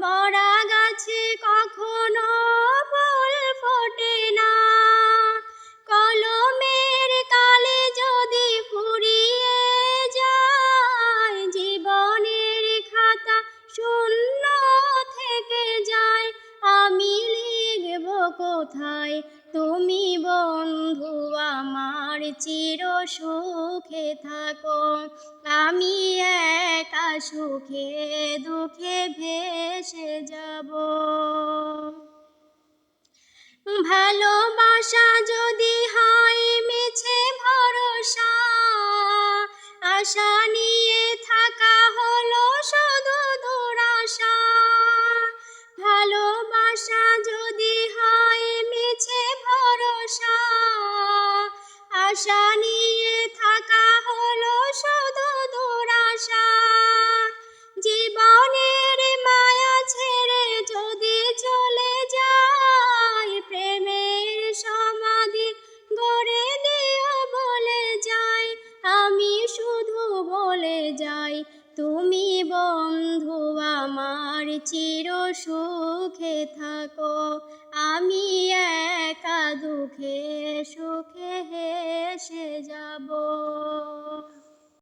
মরা গাছে কখনো ফুল ফোটে না, কলমের কালি যদি ফুরিয়ে যায়, জীবনের খাতা শূন্য থেকে যায়। আমি লিখব কোথায়, তুমি বন্ধু আমার চির সুখে থাকো। আমি একা সুখে দুঃখে ভেসে যাব। ভালোবাসা যদি হয় মিছে ভরসা, আশা নিয়ে থাকা হলো শুধু দুরাশা। ভালোবাসা যদি হয় মিছে ভরসা, আশা নিয়ে থাকা হলো শুধু দুরাশা। জীবনের মায়া ছেড়ে যদি চলে যায়, প্রেমের সমাধি গড়ে দিও বলে যাই। আমি শুধু বলে যাই, তুমি বন্ধু আমার চির সুখে থাকো। আমি একা দুঃখে সুখে হেসে যাব।